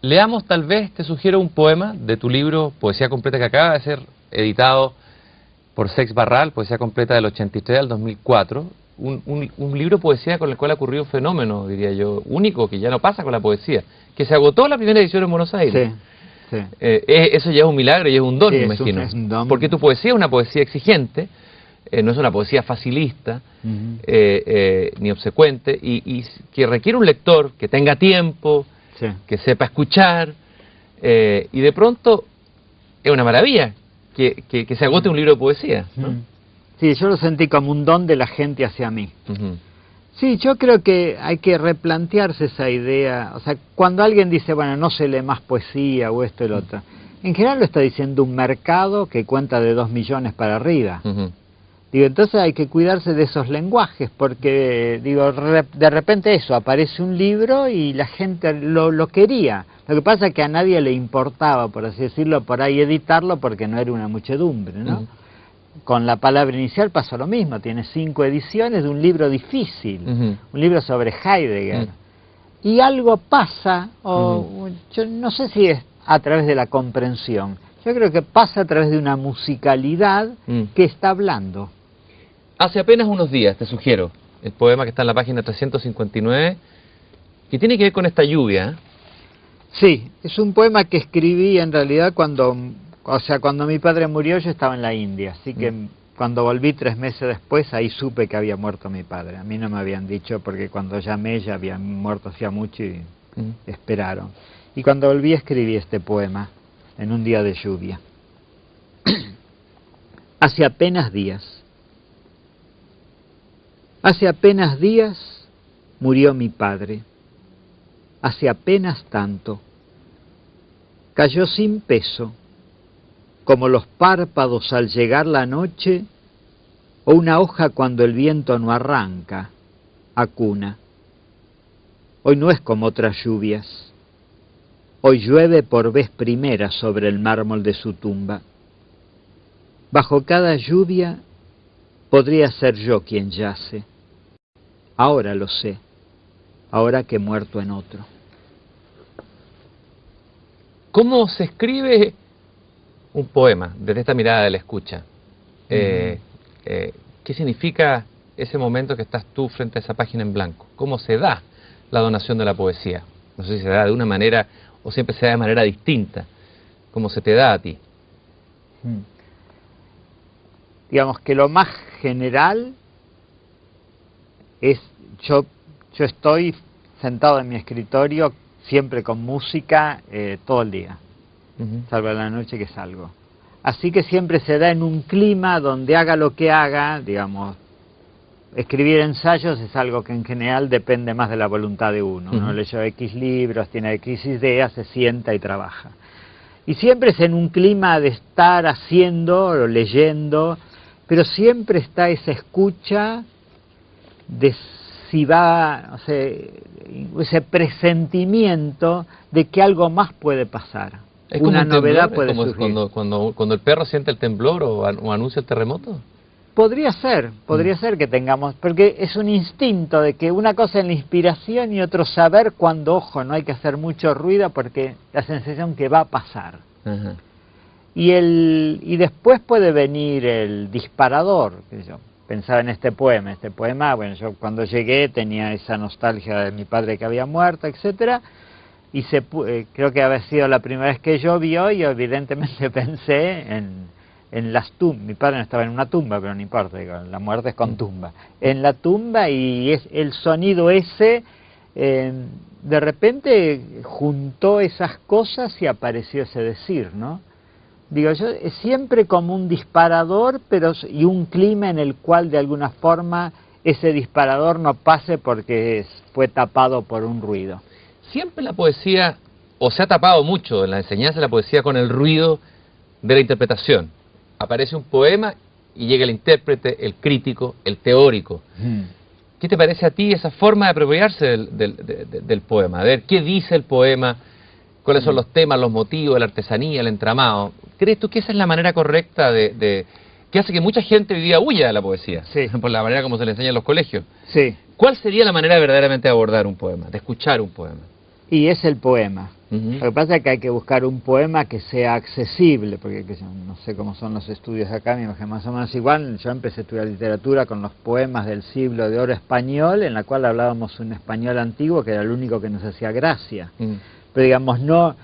Leamos, tal vez, te sugiero un poema de tu libro Poesía Completa, que acaba de ser editado por Sex Barral, Poesía Completa del 83 al 2004. Un libro de poesía con el cual ha ocurrido un fenómeno, diría yo, único, que ya no pasa con la poesía, que se agotó la primera edición en Buenos Aires. Sí, sí. Eso ya es un milagro y es un don, Sí, me es imagino. un don. Porque tu poesía es una poesía exigente, no es una poesía facilista, ni obsecuente, y que requiere un lector que tenga tiempo, Sí. que sepa escuchar, y de pronto es una maravilla que se agote un libro de poesía, ¿no? Sí, yo lo sentí como un don de la gente hacia mí. Ujú. Sí, yo creo que hay que replantearse esa idea. O sea, cuando alguien dice, bueno, no se lee más poesía o esto y lo otro, en general lo está diciendo un mercado que cuenta de 2 millones para arriba. Ujú. Digo, entonces hay que cuidarse de esos lenguajes, porque, digo, de repente eso, aparece un libro y la gente lo quería. Lo que pasa es que a nadie le importaba, por así decirlo, por ahí editarlo, porque no era una muchedumbre, ¿no? Ujú. Con La palabra inicial pasó lo mismo, tiene 5 ediciones de un libro difícil, Ujú. un libro sobre Heidegger. Y algo pasa, yo no sé si es a través de la comprensión, yo creo que pasa a través de una musicalidad que está hablando. Hace apenas unos días, te sugiero, el poema que está en la página 359, que tiene que ver con esta lluvia. Sí, es un poema que escribí en realidad cuando mi padre murió. Yo estaba en la India, así que cuando volví 3 meses después, ahí supe que había muerto mi padre. A mí no me habían dicho, porque cuando llamé ya había muerto hacía mucho y esperaron. Y cuando volví escribí este poema en un día de lluvia. Hace apenas días murió mi padre. Hace apenas tanto. Cayó sin peso, como los párpados al llegar la noche, o una hoja cuando el viento no arranca, a cuna. Hoy no es como otras lluvias. Hoy llueve por vez primera sobre el mármol de su tumba. Bajo cada lluvia podría ser yo quien yace. Ahora lo sé, ahora que he muerto en otro. ¿Cómo se escribe un poema desde esta mirada de la escucha? ¿Qué significa ese momento que estás tú frente a esa página en blanco? ¿Cómo se da la donación de la poesía? No sé si se da de una manera o siempre se da de manera distinta. ¿Cómo se te da a ti? Digamos que lo más general es, yo estoy sentado en mi escritorio siempre con música todo el día, salvo la noche que salgo. Así que siempre se da en un clima donde haga lo que haga, digamos, escribir ensayos es algo que en general depende más de la voluntad de uno. Uno leyó X libros, tiene X ideas, se sienta y trabaja. Y siempre es en un clima de estar haciendo o leyendo, pero siempre está esa escucha de si va, o sea, ese presentimiento de que algo más puede pasar. ¿Es como una un novedad temblor? puede ¿Es como surgir. cuando el perro siente el temblor o anuncia el terremoto? Podría ser que tengamos, porque es un instinto de que una cosa es la inspiración y otro saber cuando, ojo, no hay que hacer mucho ruido porque la sensación que va a pasar. Ajá. Y después puede venir el disparador, que yo pensaba en este poema, bueno, yo cuando llegué tenía esa nostalgia de mi padre que había muerto, etcétera, y creo que había sido la primera vez que llovió y evidentemente pensé en las tumbas. Mi padre no estaba en una tumba, pero no importa, digo, la muerte es con tumba. En la tumba, y es el sonido ese, de repente juntó esas cosas y apareció ese decir, ¿no? Digo, yo es siempre como un disparador, y un clima en el cual de alguna forma ese disparador no pase porque fue tapado por un ruido. Siempre la poesía, o se ha tapado mucho en la enseñanza de la poesía con el ruido de la interpretación. Aparece un poema y llega el intérprete, el crítico, el teórico. ¿Qué te parece a ti esa forma de apropiarse del poema? A ver, ¿qué dice el poema? ¿Cuáles son los temas, los motivos, la artesanía, el entramado? ¿Crees tú que esa es la manera correcta que hace que mucha gente hoy día huya de la poesía? Sí. Por la manera como se le enseña en los colegios. Sí. ¿Cuál sería la manera verdaderamente de abordar un poema, de escuchar un poema? Y es el poema. Lo que pasa es que hay que buscar un poema que sea accesible, porque no sé cómo son los estudios acá, me imagino más o menos igual. Yo empecé a estudiar literatura con los poemas del siglo de oro español, en la cual hablábamos un español antiguo que era el único que nos hacía gracia. Pero digamos, no,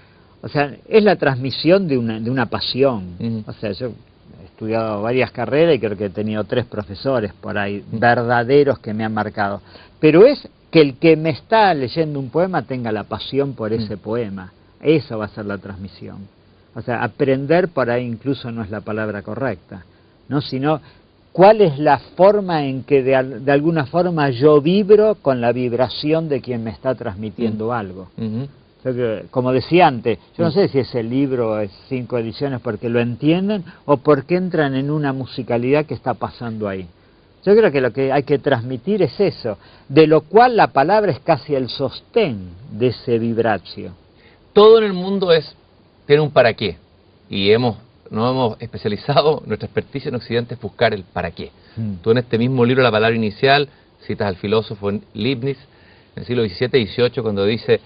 o sea, es la transmisión de una pasión. O sea, yo he estudiado varias carreras y creo que he tenido 3 profesores por ahí, verdaderos, que me han marcado. Pero es que el que me está leyendo un poema tenga la pasión por ese poema. Eso va a ser la transmisión. O sea, aprender por ahí incluso no es la palabra correcta, ¿no? Sino cuál es la forma en que de alguna forma yo vibro con la vibración de quien me está transmitiendo algo. Yo como decía antes, yo no sé si ese libro es 5 ediciones porque lo entienden o porque entran en una musicalidad que está pasando ahí. Yo creo que lo que hay que transmitir es eso, de lo cual la palabra es casi el sostén de ese vibratio. Todo en el mundo tiene un para qué, y nos hemos especializado, nuestra experticia en Occidente es buscar el para qué. Tú en este mismo libro, La palabra inicial, citas al filósofo Leibniz, en el siglo XVII y XVIII, cuando dice,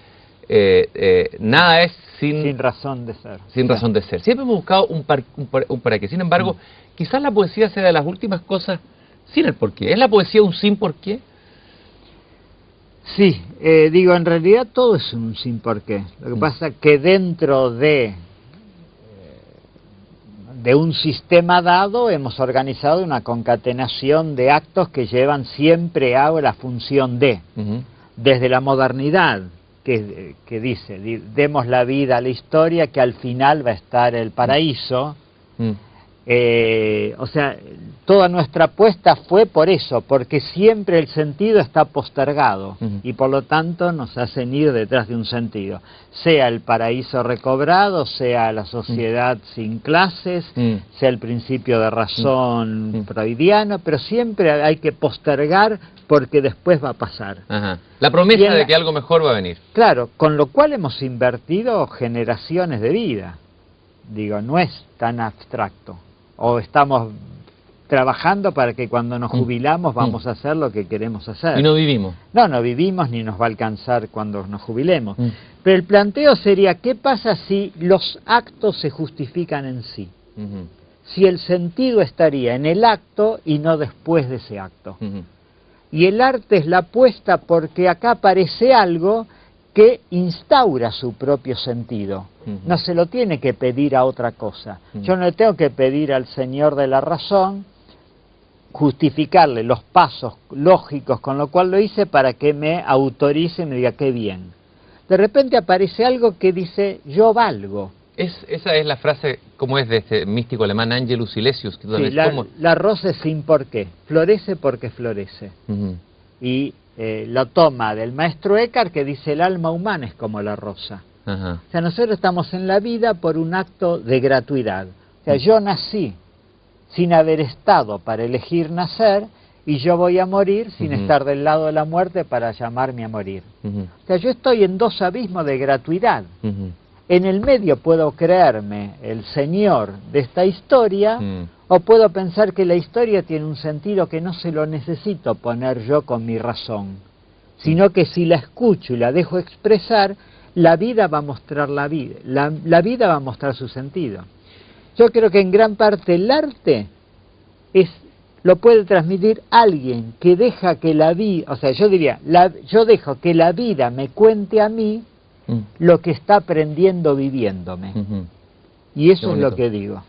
nada es sin razón de ser. Sin razón de ser. Siempre hemos buscado un para qué. Sin embargo, quizás la poesía sea de las últimas cosas sin el porqué. ¿Es la poesía un sin porqué? Sí, digo, en realidad todo es un sin porqué. Lo que pasa es que dentro de un sistema dado hemos organizado una concatenación de actos que llevan siempre a la función de. Desde la modernidad, que dice, demos la vida a la historia, que al final va a estar el paraíso. O sea, toda nuestra apuesta fue por eso, porque siempre el sentido está postergado y por lo tanto nos hacen ir detrás de un sentido, sea el paraíso recobrado, sea la sociedad sin clases, sea el principio de razón freudiano, pero siempre hay que postergar porque después va a pasar. La promesa de que algo mejor va a venir. Claro, con lo cual hemos invertido generaciones de vida. Digo, no es tan abstracto. O estamos trabajando para que cuando nos jubilamos vamos a hacer lo que queremos hacer. Y no vivimos. No vivimos ni nos va a alcanzar cuando nos jubilemos. Pero el planteo sería, ¿qué pasa si los actos se justifican en sí? Si el sentido estaría en el acto y no después de ese acto. Y el arte es la apuesta porque acá aparece algo que instaura su propio sentido. No se lo tiene que pedir a otra cosa. Yo no le tengo que pedir al Señor de la razón, justificarle los pasos lógicos con lo cual lo hice para que me autorice y me diga qué bien. De repente aparece algo que dice, yo valgo. Esa es la frase, como es de este místico alemán Angelus Silesius. Que sí, la rosa es sin por qué, florece porque florece. Y lo toma del maestro Eckhart, que dice el alma humana es como la rosa. O sea, nosotros estamos en la vida por un acto de gratuidad. O sea, yo nací sin haber estado para elegir nacer y yo voy a morir sin estar del lado de la muerte para llamarme a morir. O sea, yo estoy en 2 abismos de gratuidad. En el medio puedo creerme el señor de esta historia o puedo pensar que la historia tiene un sentido que no se lo necesito poner yo con mi razón, sino que si la escucho y la dejo expresar, la vida va a mostrar la vida, la vida va a mostrar su sentido. Yo creo que en gran parte el arte lo puede transmitir alguien que deja que la vida, o sea, yo diría, yo dejo que la vida me cuente a mí lo que está aprendiendo viviéndome. Y eso es lo que digo.